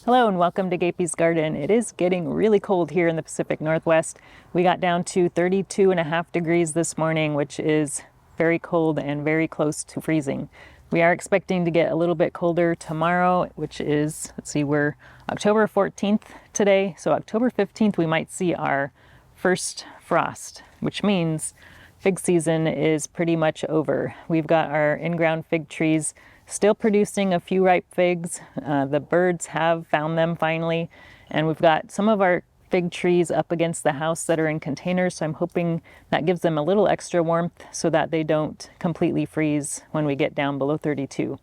Hello and welcome to Gapeys Garden. It is getting really cold here in the Pacific Northwest. We got down to 32.5 degrees this morning, which is very cold and very close to freezing. We are expecting to get a little bit colder tomorrow, which is, we're October 14th today. So October 15th, we might see our first frost, which means fig season is pretty much over. We've got our in-ground fig trees still producing a few ripe figs. The birds have found them finally, and we've got some of our fig trees up against the house that are in containers, so I'm hoping that gives them a little extra warmth so that they don't completely freeze when we get down below 32.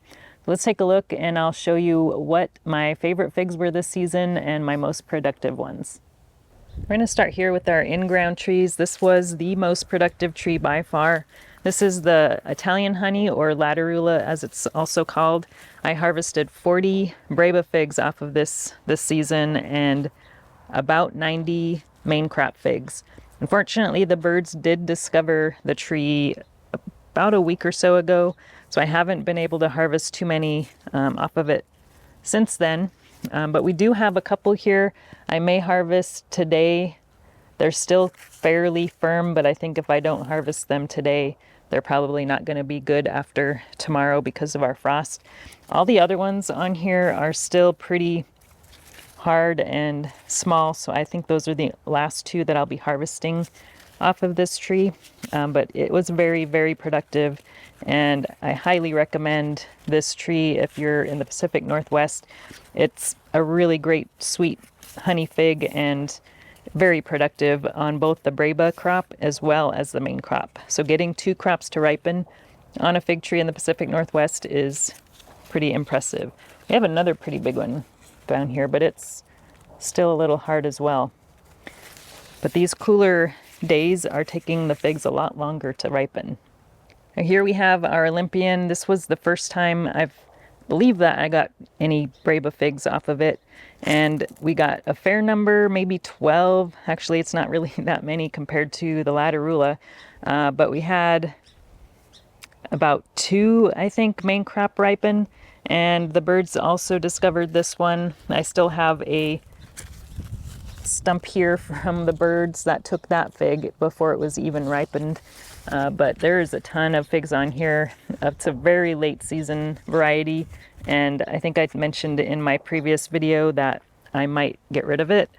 Let's take a look and I'll show you what my favorite figs were this season and my most productive ones. We're going to start here with our in-ground trees. This was the most productive tree by far. This is the Italian honey, or Latarula as it's also called. I harvested 40 Breba figs off of this season and about 90 main crop figs. Unfortunately, the birds did discover the tree about a week or so ago, so I haven't been able to harvest too many off of it since then. But we do have a couple here. I may harvest today. They're still fairly firm, but I think if I don't harvest them today, they're probably not going to be good after tomorrow because of our frost. All the other ones on here are still pretty hard and small, so I think those are the last two that I'll be harvesting off of this tree. But it was very, very productive, and I highly recommend this tree if you're in the Pacific Northwest. It's a really great sweet honey fig and very productive on both the Breba crop as well as the main crop. So getting two crops to ripen on a fig tree in the Pacific Northwest is pretty impressive. We have another pretty big one down here, but it's still a little hard as well. But these cooler days are taking the figs a lot longer to ripen. Now here we have our Olympian. This was the first time I believe that I got any Breba figs off of it, and we got a fair number, maybe 12. Actually, it's not really that many compared to the Latarula, but we had about 2, I think, main crop ripen, and the birds also discovered this one. I still have a stump here from the birds that took that fig before it was even ripened. But there's a ton of figs on here. It's a very late season variety, and I think I mentioned in my previous video that I might get rid of it.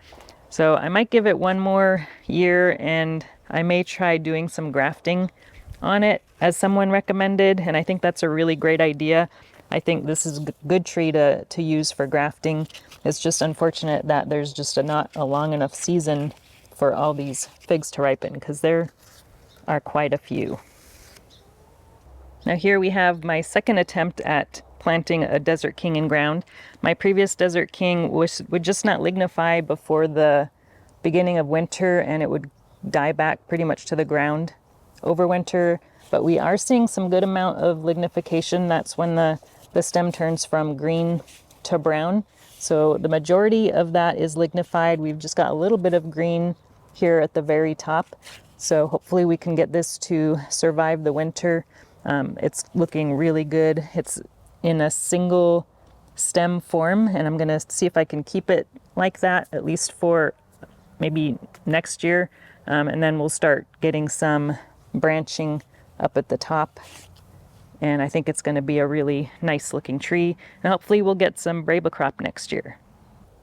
So I might give it one more year, and I may try doing some grafting on it as someone recommended, and I think that's a really great idea. I think this is a good tree to use for grafting. It's just unfortunate that there's just not a long enough season for all these figs to ripen, because there are quite a few. Now here we have my second attempt at planting a Desert King in ground. My previous Desert King would just not lignify before the beginning of winter, and it would die back pretty much to the ground over winter. But we are seeing some good amount of lignification. That's when the stem turns from green to brown. So the majority of that is lignified. We've just got a little bit of green here at the very top. So hopefully we can get this to survive the winter. It's looking really good. It's in a single stem form, and I'm gonna see if I can keep it like that, at least for maybe next year. And then we'll start getting some branching up at the top. And I think it's gonna be a really nice looking tree. And hopefully we'll get some Breba crop next year.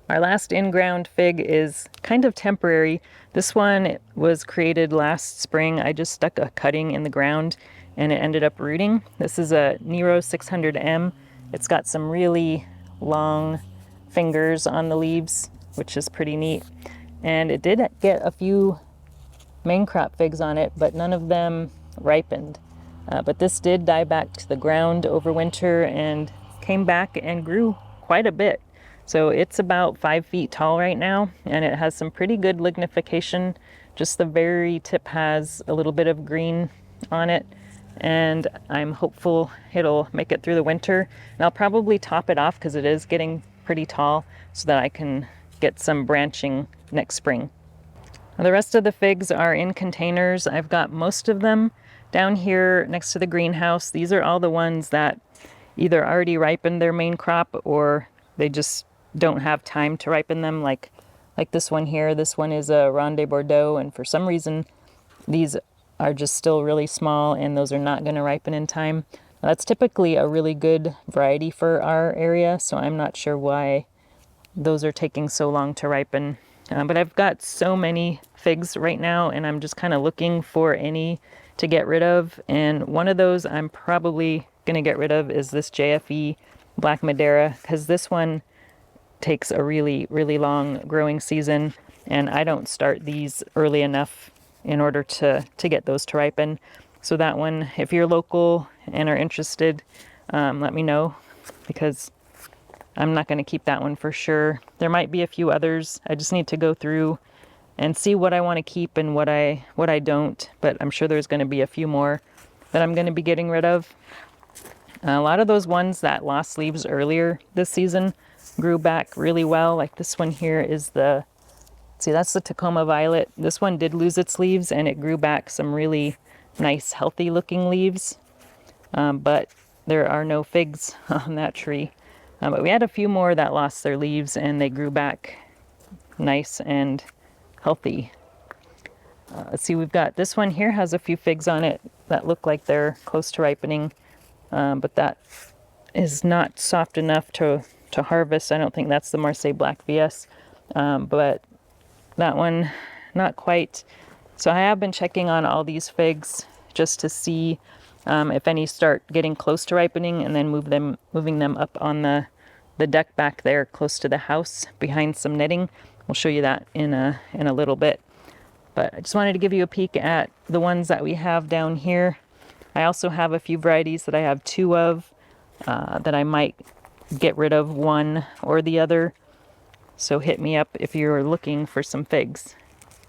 Our last in-ground fig is kind of temporary. This one was created last spring. I just stuck a cutting in the ground and it ended up rooting. This is a Nero 600M. It's got some really long fingers on the leaves, which is pretty neat. And it did get a few main crop figs on it, but none of them ripened. But this did die back to the ground over winter and came back and grew quite a bit. So it's about 5 feet tall right now, and it has some pretty good lignification. Just the very tip has a little bit of green on it, and I'm hopeful it'll make it through the winter. And I'll probably top it off because it is getting pretty tall so that I can get some branching next spring. Now, the rest of the figs are in containers. I've got most of them down here next to the greenhouse. These are all the ones that either already ripened their main crop or they just don't have time to ripen them, like this one here. This one is a Ronde Bordeaux, and for some reason these are just still really small, and those are not going to ripen in time. That's typically a really good variety for our area, so I'm not sure why those are taking so long to ripen. But I've got so many figs right now, and I'm just kind of looking for any to get rid of. And one of those I'm probably going to get rid of is this JFE Black Madeira, because this one takes a really, really long growing season, and I don't start these early enough in order to get those to ripen. So that one, if you're local and are interested, let me know, because I'm not going to keep that one for sure. There might be a few others. I just need to go through and see what I want to keep and what I don't, but I'm sure there's going to be a few more that I'm going to be getting rid of. A lot of those ones that lost leaves earlier this season grew back really well. Like this one here is see, that's the Tacoma Violet. This one did lose its leaves, and it grew back some really nice, healthy looking leaves. But there are no figs on that tree. But we had a few more that lost their leaves, and they grew back nice and healthy. Let's see, we've got this one here has a few figs on it that look like they're close to ripening, but that is not soft enough to harvest. I don't think that's the Marseille Black VS, but that one, not quite. So I have been checking on all these figs just to see if any start getting close to ripening, and then moving them up on the deck back there close to the house behind some netting. We'll show you that in a little bit. But I just wanted to give you a peek at the ones that we have down here. I also have a few varieties that I have two of that I might get rid of one or the other. So hit me up if you're looking for some figs.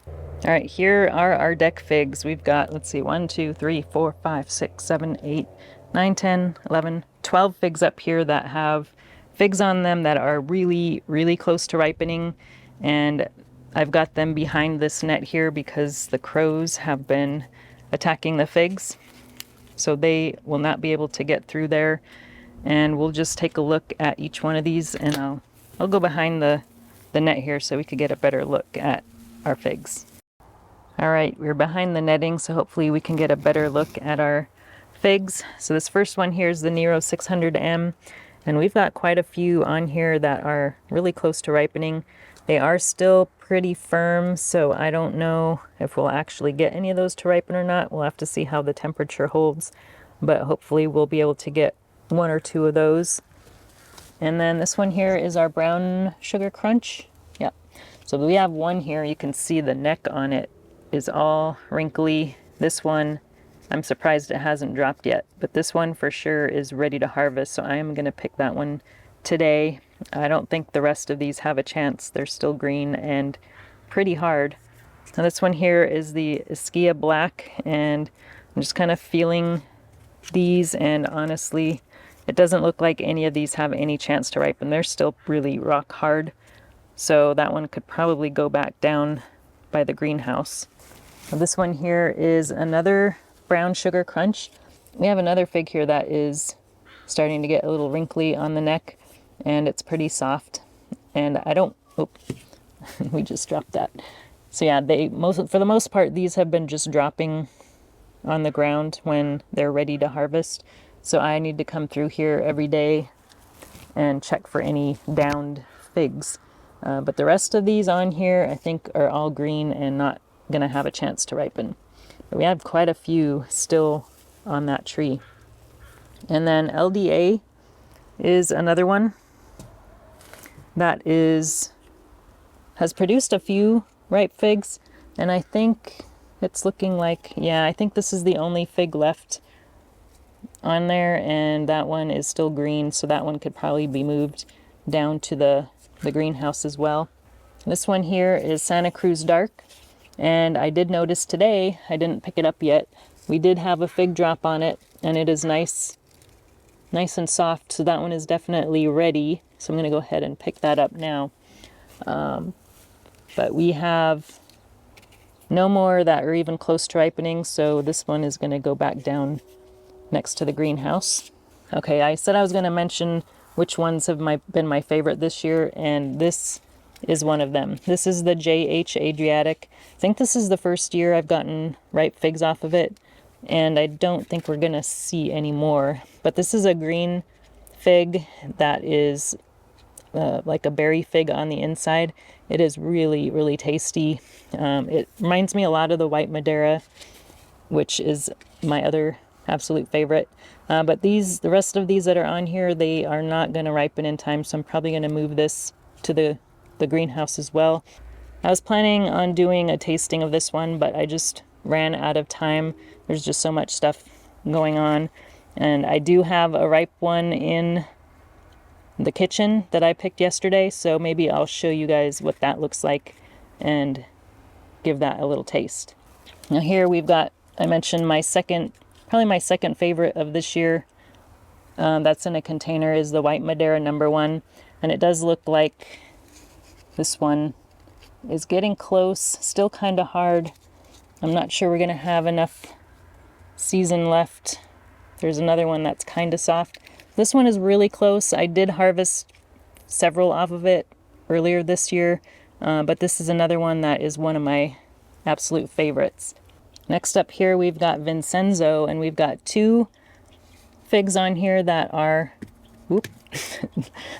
All right, here are our deck figs. We've got, let's see, 1, 2, 3, 4, 5, 6, 7, 8, 9, 10, 11, 12 figs up here that have figs on them that are really, really close to ripening. And I've got them behind this net here because the crows have been attacking the figs. So they will not be able to get through there. And we'll just take a look at each one of these, and I'll go behind the net here so we could get a better look at our figs. All right, we're behind the netting, so hopefully we can get a better look at our figs. So this first one here is the Nero 600M, and we've got quite a few on here that are really close to ripening. They are still pretty firm, so I don't know if we'll actually get any of those to ripen or not. We'll have to see how the temperature holds, but hopefully we'll be able to get one or two of those. And then this one here is our Brown Sugar Crunch. Yep. So we have one here. You can see the neck on it is all wrinkly. This one, I'm surprised it hasn't dropped yet, but this one for sure is ready to harvest. So I am going to pick that one today. I don't think the rest of these have a chance. They're still green and pretty hard. Now this one here is the Ischia Black, and I'm just kind of feeling these, and honestly, it doesn't look like any of these have any chance to ripen. They're still really rock hard. So that one could probably go back down by the greenhouse. Now this one here is another Brown Sugar Crunch. We have another fig here that is starting to get a little wrinkly on the neck, and it's pretty soft. And I don't, we just dropped that. So yeah, for the most part, these have been just dropping on the ground when they're ready to harvest. So I need to come through here every day and check for any downed figs. But the rest of these on here, I think, are all green and not going to have a chance to ripen. But we have quite a few still on that tree. And then LDA is another one that has produced a few ripe figs. And I think it's looking like, yeah, I think this is the only fig left on there, and that one is still green, so that one could probably be moved down to the greenhouse as well. This one here is Santa Cruz Dark, and I did notice today, I didn't pick it up yet, we did have a fig drop on it, and it is nice and soft, so that one is definitely ready. So I'm going to go ahead and pick that up now. But we have no more that are even close to ripening, so this one is going to go back down next to the greenhouse. Okay, I said I was going to mention which ones have been my favorite this year, and this is one of them. This is the JH Adriatic. I think this is the first year I've gotten ripe figs off of it, and I don't think we're gonna see any more. But this is a green fig that is like a berry fig on the inside. It is really, really tasty. It reminds me a lot of the white Madeira, which is my other absolute favorite. But the rest of these that are on here, they are not going to ripen in time, so I'm probably going to move this to the greenhouse as well. I was planning on doing a tasting of this one, but I just ran out of time. There's just so much stuff going on. And I do have a ripe one in the kitchen that I picked yesterday, so maybe I'll show you guys what that looks like and give that a little taste. Now here we've got, I mentioned probably my second favorite of this year. That's in a container is the white Madeira #1, and it does look like this one is getting close, still kind of hard. I'm not sure we're gonna have enough season left. There's another one that's kind of soft. This one is really close. I did harvest several off of it earlier this year, but this is another one that is one of my absolute favorites. Next up here we've got Vincenzo, and we've got 2 figs on here that are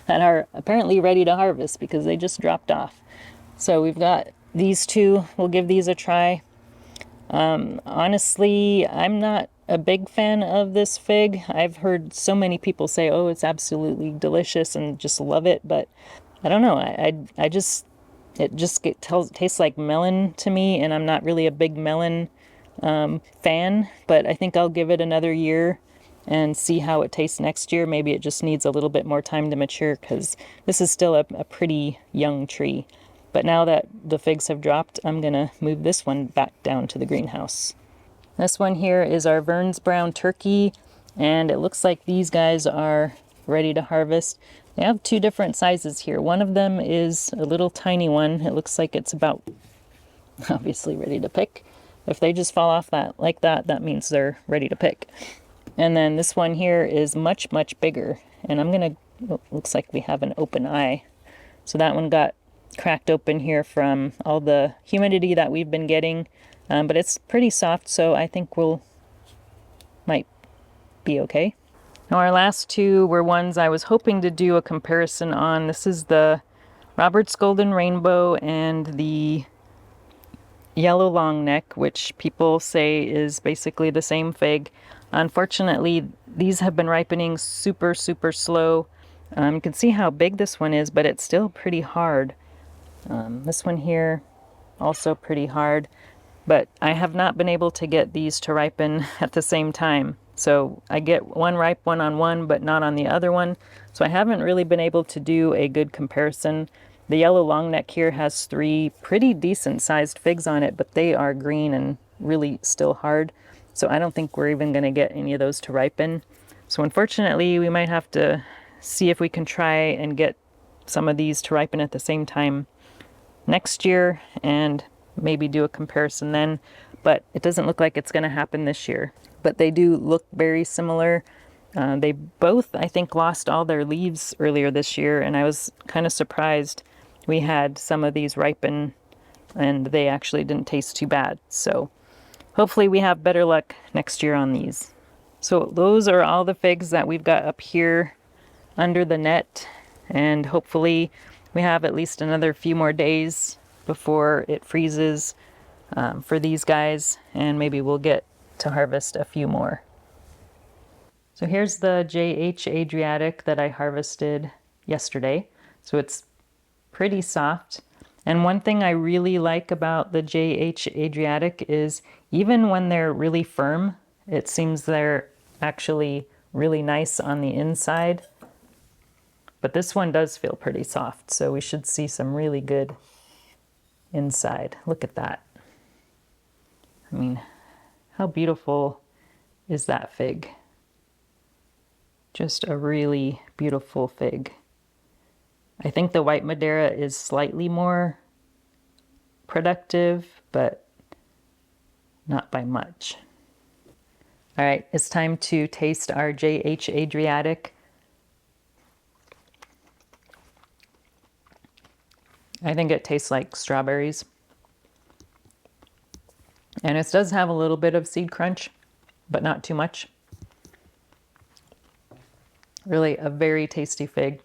that are apparently ready to harvest because they just dropped off. So we've got these 2. We'll give these a try. Honestly, I'm not a big fan of this fig. I've heard so many people say, oh, it's absolutely delicious and just love it, but I don't know. It just tastes like melon to me, and I'm not really a big melon fan, but I think I'll give it another year and see how it tastes next year. Maybe it just needs a little bit more time to mature because this is still a pretty young tree. But now that the figs have dropped, I'm gonna move this one back down to the greenhouse. This one here is our Vern's Brown Turkey, and it looks like these guys are ready to harvest. They have 2 different sizes here. One of them is a little tiny one. It looks like it's about, obviously, ready to pick. If they just fall off like that, that means they're ready to pick. And then this one here is much, much bigger. And looks like we have an open eye. So that one got cracked open here from all the humidity that we've been getting. But it's pretty soft, so I think might be okay. Now our last 2 were ones I was hoping to do a comparison on. This is the Robert's Golden Rainbow and the Yellow Long Neck, which people say is basically the same fig. Unfortunately, these have been ripening super, super slow. You can see how big this one is, but it's still pretty hard. This one here, also pretty hard. But I have not been able to get these to ripen at the same time. So I get one ripe one on one, but not on the other one. So I haven't really been able to do a good comparison. The yellow long neck here has 3 pretty decent sized figs on it, but they are green and really still hard. So I don't think we're even gonna get any of those to ripen. So unfortunately, we might have to see if we can try and get some of these to ripen at the same time next year and maybe do a comparison then, but it doesn't look like it's going to happen this year. But they do look very similar. They both, I think, lost all their leaves earlier this year, and I was kind of surprised. We had some of these ripen and they actually didn't taste too bad. So hopefully we have better luck next year on these. So those are all the figs that we've got up here under the net, and hopefully we have at least another few more days before it freezes for these guys, and maybe we'll get to harvest a few more. So here's the JH Adriatic that I harvested yesterday. So it's pretty soft. And one thing I really like about the JH Adriatic is even when they're really firm, it seems they're actually really nice on the inside. But this one does feel pretty soft, so we should see some really good inside. Look at that. I mean, how beautiful is that fig? Just a really beautiful fig. I think the white Madeira is slightly more productive, but not by much. All right, it's time to taste our JH Adriatic. I think it tastes like strawberries. And it does have a little bit of seed crunch, but not too much. Really a very tasty fig.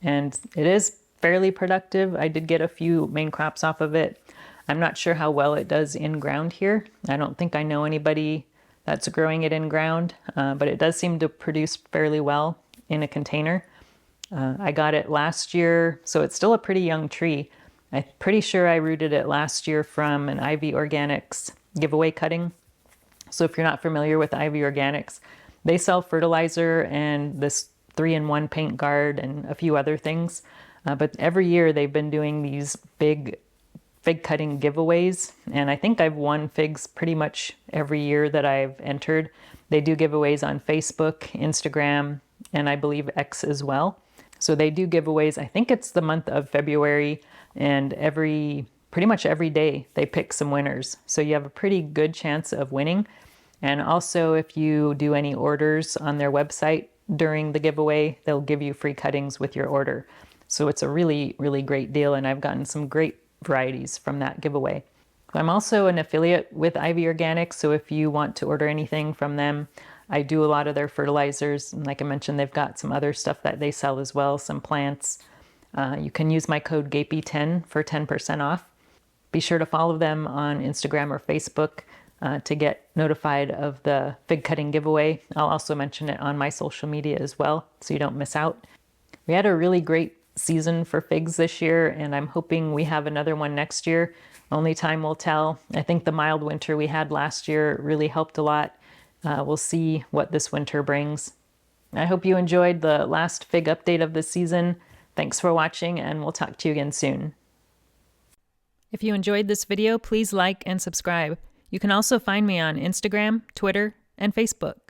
And it is fairly productive. I did get a few main crops off of it. I'm not sure how well it does in ground here. I don't think I know anybody that's growing it in ground, but it does seem to produce fairly well in a container. I got it last year, so it's still a pretty young tree. I'm pretty sure I rooted it last year from an Ivy Organics giveaway cutting. So if you're not familiar with Ivy Organics, they sell fertilizer and this 3-in-1 paint guard and a few other things. But every year they've been doing these big fig cutting giveaways, and I think I've won figs pretty much every year that I've entered. They do giveaways on Facebook, Instagram, and I believe X as well. So they do giveaways. I think it's the month of February, and pretty much every day they pick some winners. So you have a pretty good chance of winning. And also, if you do any orders on their website during the giveaway, they'll give you free cuttings with your order. So it's a really, really great deal, and I've gotten some great varieties from that giveaway. I'm also an affiliate with Ivy Organics, so if you want to order anything from them, I do a lot of their fertilizers. And like I mentioned, they've got some other stuff that they sell as well, some plants. You can use my code GAPEY10 for 10% off. Be sure to follow them on Instagram or Facebook to get notified of the fig cutting giveaway. I'll also mention it on my social media as well, so you don't miss out. We had a really great season for figs this year, and I'm hoping we have another one next year. Only time will tell. I think the mild winter we had last year really helped a lot. We'll see what this winter brings. I hope you enjoyed the last fig update of the season. Thanks for watching, and we'll talk to you again soon. If you enjoyed this video, please like and subscribe. You can also find me on Instagram, Twitter, and Facebook.